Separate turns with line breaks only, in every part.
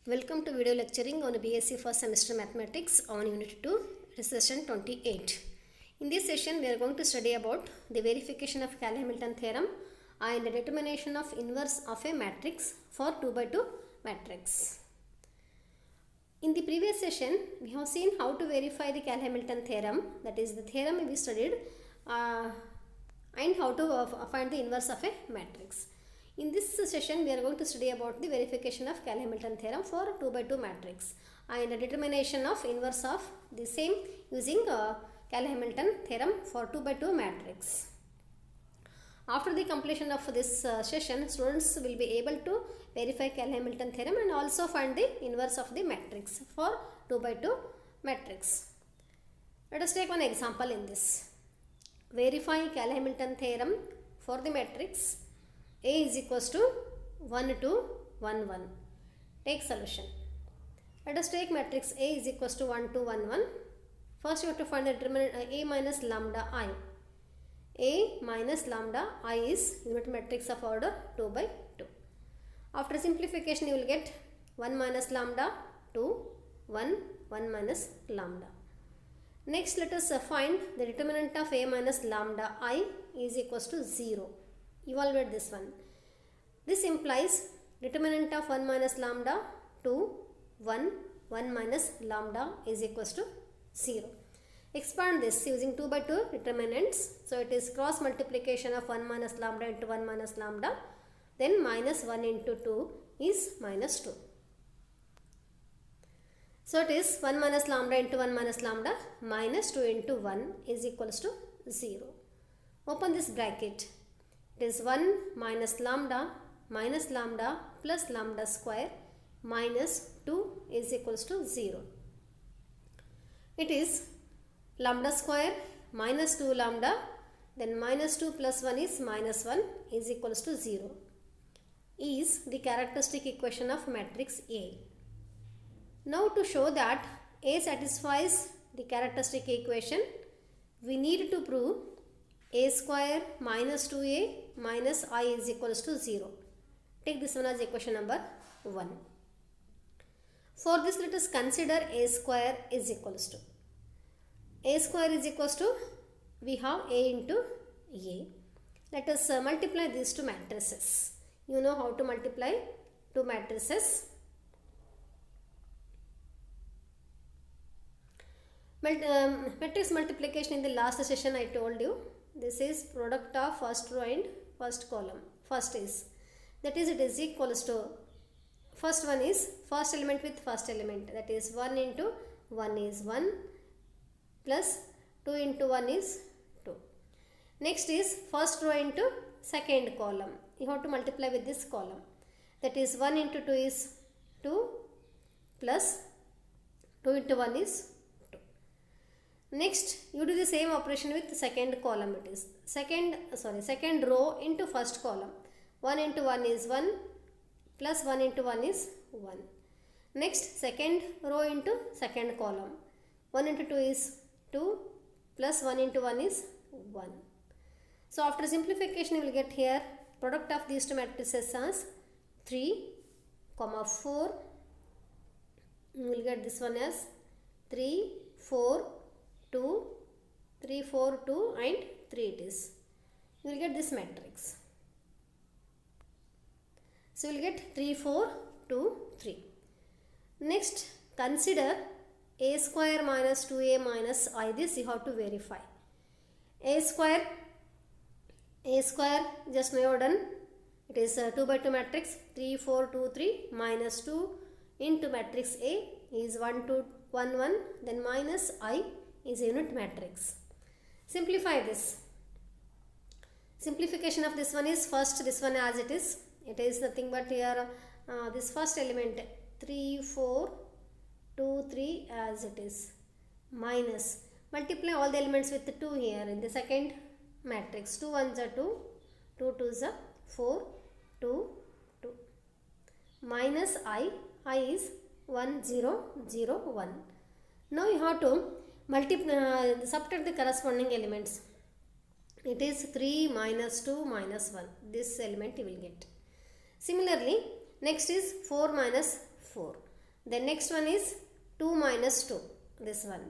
Welcome to video lecturing on BSc first semester mathematics on unit 2 session 28. In this session we are going to study about the verification of Cayley-Hamilton theorem and the determination of inverse of a matrix for 2 by 2 matrix. In the previous session we have seen how to verify the Cayley-Hamilton theorem, that is the theorem we studied, and how to find the inverse of a matrix. In this session we are going to study about the verification of Cayley-Hamilton theorem for 2 by 2 matrix and the determination of inverse of the same using Cayley-Hamilton theorem for 2 by 2 matrix. After the completion of this session, students will be able to verify Cayley-Hamilton theorem and also find the inverse of the matrix for 2 by 2 matrix. Let us take one example in this. Verify Cayley-Hamilton theorem for the matrix A is equals to 1 to 1 1. Take solution. Let us take matrix A is equals to 1 to 1 1. First you have to find the determinant A minus lambda I. A minus lambda I is unit matrix of order 2 by 2. After simplification you will get 1 minus lambda 2 1 1 minus lambda. Next let us find the determinant of A minus lambda I is equals to 0. Evaluate this one. This implies determinant of 1 minus lambda 2 1 1 minus lambda is equals to 0. Expand this using 2 by 2 determinants. So it is cross multiplication of 1 minus lambda into 1 minus lambda. Then minus 1 into 2 is minus 2. So it is 1 minus lambda into 1 minus lambda minus 2 into 1 is equals to 0. Open this bracket. It is 1 minus lambda plus lambda square minus 2 is equals to 0. It is lambda square minus 2 lambda, then minus 2 plus 1 is minus 1 is equals to 0 is the characteristic equation of matrix A. Now to show that A satisfies the characteristic equation, we need to prove A square minus 2A minus I is equals to 0. Take this one as equation number 1. For this let us consider A square is equals to. A square is equals to, we have A into A. Let us multiply these two matrices. You know how to multiply two matrices. Matrix multiplication in the last session I told you. This is product of first row and first column. First is, that is it is equals to, first one is first element with first element, that is 1 into 1 is 1 plus 2 into 1 is 2. Next is first row into second column. You have to multiply with this column. That is 1 into 2 is 2 plus 2 into 1 is 2. Next you do the same operation with the second column. It is second row into first column. 1 into 1 is 1 plus 1 into 1 is 1. Next second row into second column. 1 into 2 is 2 plus 1 into 1 is 1. So after simplification you will get here product of these two matrices as 3, 4. You will get this one as 3, 4, 2, 3, 4, 2 and 3 it is. You will get this matrix. So you will get 3, 4, 2, 3. Next consider A square minus 2A minus I. This you have to verify. A square just now you have done. It is a 2 by 2 matrix. 3, 4, 2, 3 minus 2 into matrix A is 1, 2, 1, 1. Then minus I is a unit matrix. Simplify this. Simplification of this one is first this one as it is. It is nothing but here this first element 3, 4, 2, 3 as it is minus. Multiply all the elements with 2 here in the second matrix. 2 1s are 2, 2 2s are 4, 2, 2. Minus I is 1 0 0 1. Now you have to subtract the corresponding elements. It is 3 minus 2 minus 1. This element you will get. Similarly, next is 4 minus 4. Then next one is 2 minus 2, this one.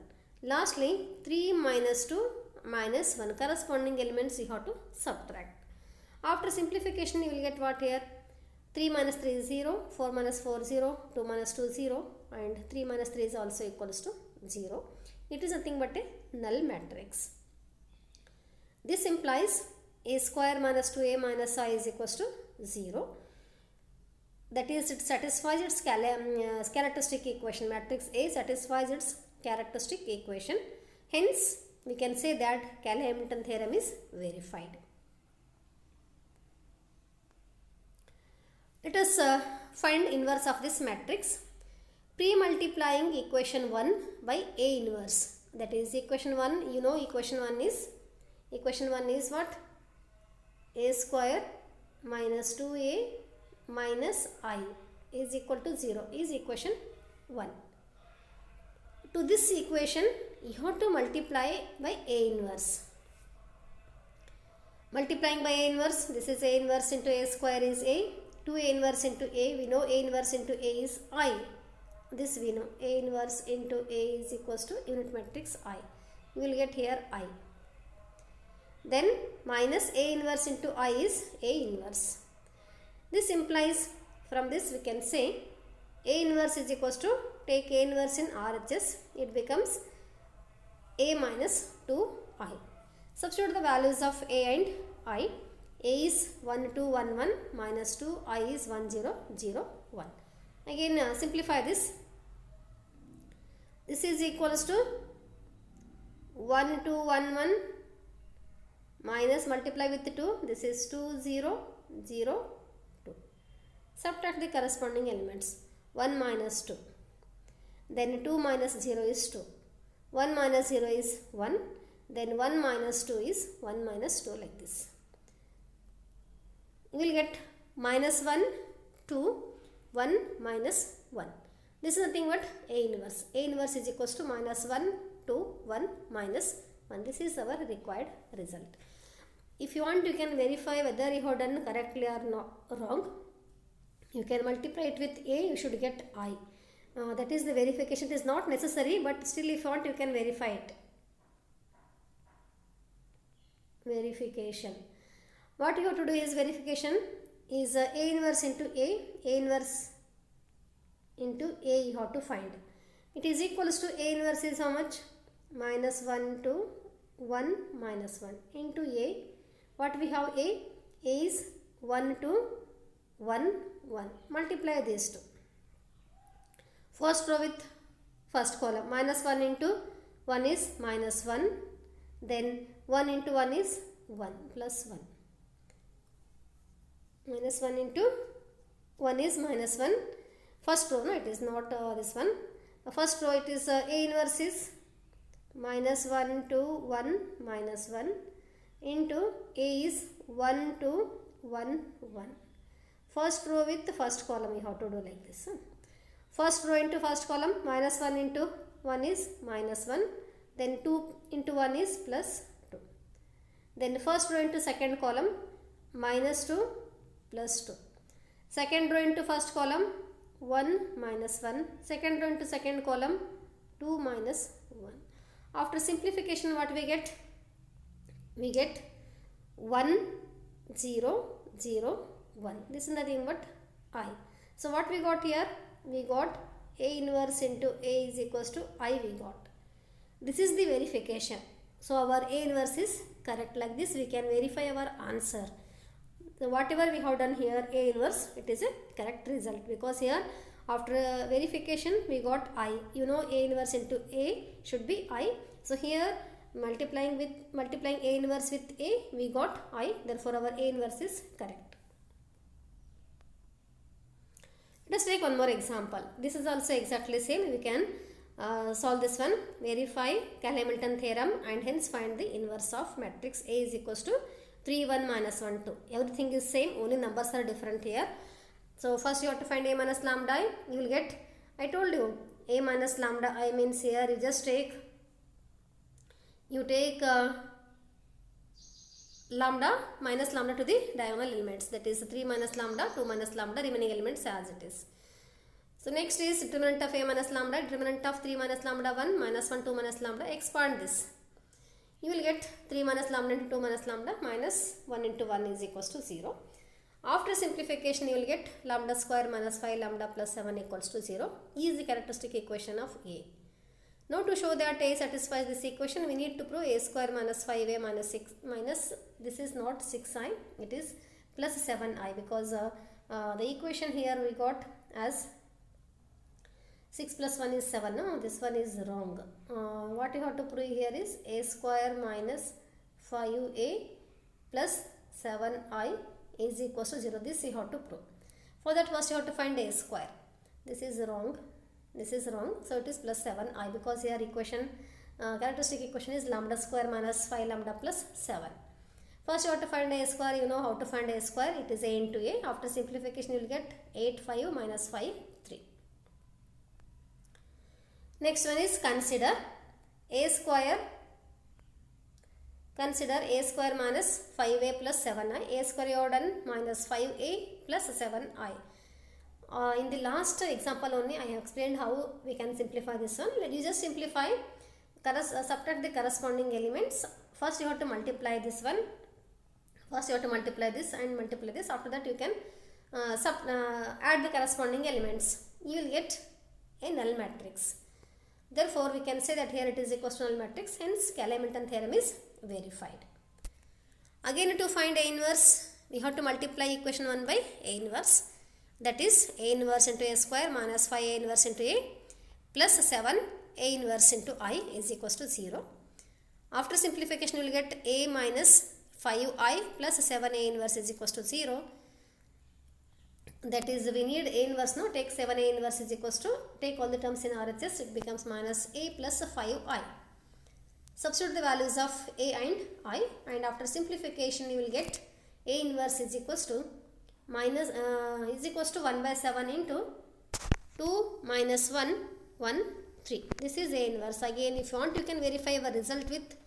Lastly 3 minus 2 minus 1, corresponding elements you have to subtract. After simplification you will get what here? 3 minus 3 is 0, 4 minus 4 0, 2 minus 2 0, and 3 minus 3 is also equals to 0. It is nothing but a null matrix. This implies a square minus 2a minus I is equals to 0. That is, it satisfies its characteristic equation. Matrix A satisfies its characteristic equation. Hence, we can say that Cayley-Hamilton theorem is verified. Let us find inverse of this matrix. Pre-multiplying equation 1 by A inverse. That is equation 1, you know equation 1 is what? A square minus 2a minus I is equal to 0 is equation 1. To this equation, you have to multiply by A inverse. Multiplying by A inverse, this is A inverse into A square is A. 2A inverse into A, we know A inverse into A is I. This we know, A inverse into A is equals to unit matrix I. You will get here I. Then minus A inverse into I is A inverse. This implies, from this we can say A inverse is equals to, take A inverse in RHS, it becomes A minus 2I. Substitute the values of A and I. A is 1 2 1 1 minus 2, I is 1 0 0 1. Again simplify this. This is equals to 1 2 1 1 minus, multiply with 2, this is 2 0 0 2. Subtract the corresponding elements. 1 minus 2. Then 2 minus 0 is 2. 1 minus 0 is 1. Then 1 minus 2 is 1 minus 2, like this. You will get minus 1, 2, 1 minus 1. This is nothing but A inverse. A inverse is equals to minus 1, 2, 1 minus 1. This is our required result. If you want, you can verify whether you have done correctly or not wrong. You can multiply it with A, you should get I. That is the verification. It is not necessary, but still if you want, you can verify it. Verification. What you have to do is verification is A inverse into A inverse into A you have to find. It is equals to A inverse is how much? Minus 1 to 1 minus 1 into A. What we have A? A is 1 to 1 1. Multiply these two. First row with first column. Minus 1 into 1 is minus 1. Then 1 into 1 is 1 plus 1. Minus 1 into 1 is minus 1. First row, no, it is not this one. First row, it is A inverse is minus 1 to 1 minus 1 into A is 1 to 1 1. First row with the first column you have to do like this. First row into first column, minus 1 into 1 is minus 1. Then 2 into 1 is plus 2. Then first row into second column, minus 2 plus 2. Second row into first column, 1 minus 1. Second row into second column, 2 minus 1. After simplification, what we get? We get 1 0 0 1. This is nothing but I. So what we got here? We got A inverse into A is equals to I we got. This is the verification. So our A inverse is correct. Like this we can verify our answer. So whatever we have done here, A inverse, it is a correct result, because here after verification we got I. You know A inverse into A should be I. So here multiplying A inverse with A, we got I. Therefore our A inverse is correct. Let's take one more example. This is also exactly same. We can solve this one. Verify Cayley-Hamilton theorem and hence find the inverse of matrix A is equals to 3 1 minus 1 2. Everything is same, only numbers are different here. So first you have to find A minus lambda I. You will get, I told you, A minus lambda I means here you just take lambda minus lambda to the diagonal elements, that is 3 minus lambda, 2 minus lambda, remaining elements as it is. So next is determinant of a minus lambda, determinant of 3 minus lambda 1 minus 1 2 minus lambda. Expand this. You will get 3 minus lambda into 2 minus lambda minus 1 into 1 is equals to 0. After simplification, you will get lambda square minus 5 lambda plus 7 equals to 0. E is the characteristic equation of A. Now to show that A satisfies this equation, we need to prove A square minus 5A minus 6 minus, this is not 6i, it is plus 7i, because the equation here we got as 6 plus 1 is 7. No, this one is wrong. What you have to prove here is A square minus 5A plus 7i is equals to 0. This you have to prove. For that, first you have to find A square. This is wrong. This is wrong. So it is plus 7i, because here equation, characteristic equation is lambda square minus 5 lambda plus 7. First you have to find A square. You know how to find A square. It is A into A. After simplification you will get 8 5 minus 5 3. Next one is consider A square. Consider A square minus 5A plus 7i. A square you have done minus 5A plus 7i. In the last example only I have explained how we can simplify this one. Let you just simplify, subtract the corresponding elements. First you have to multiply this one. First you have to multiply this and multiply this. After that you can add the corresponding elements. You will get a null matrix. Therefore we can say that here it is equals to null matrix. Hence Cayley-Hamilton theorem is verified. Again, to find A inverse, we have to multiply equation 1 by A inverse. That is A inverse into A square minus 5A inverse into A plus 7 A inverse into I is equals to 0. After simplification you will get A minus 5I plus 7A inverse is equals to 0. That is, we need A inverse, no? Take 7A inverse is equals to, take all the terms in RHS, it becomes minus A plus 5I. Substitute the values of A and I, and after simplification you will get A inverse is equals to minus is equals to 1 by 7 into 2 minus 1 1 3. This is A inverse. Again, if you want, you can verify your result with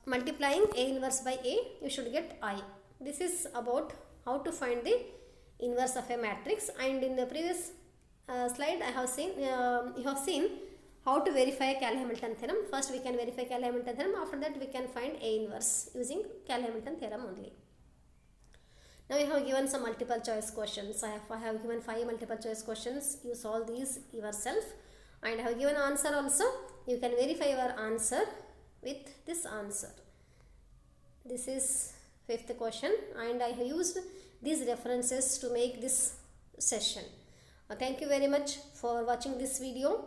multiplying A inverse by A. You should get I. This is about how to find the inverse of a matrix, and in the previous slide I have seen you have seen how to verify Cayley-Hamilton theorem. First we can verify Cayley-Hamilton theorem. After that we can find A inverse using Cayley-Hamilton theorem only. Now I have given some multiple choice questions. I have given 5 multiple choice questions. You solve these yourself, and I have given answer also. You can verify your answer with this answer. This is 5th question, and I have used these references to make this session. Thank you very much for watching this video.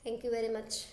Thank you very much.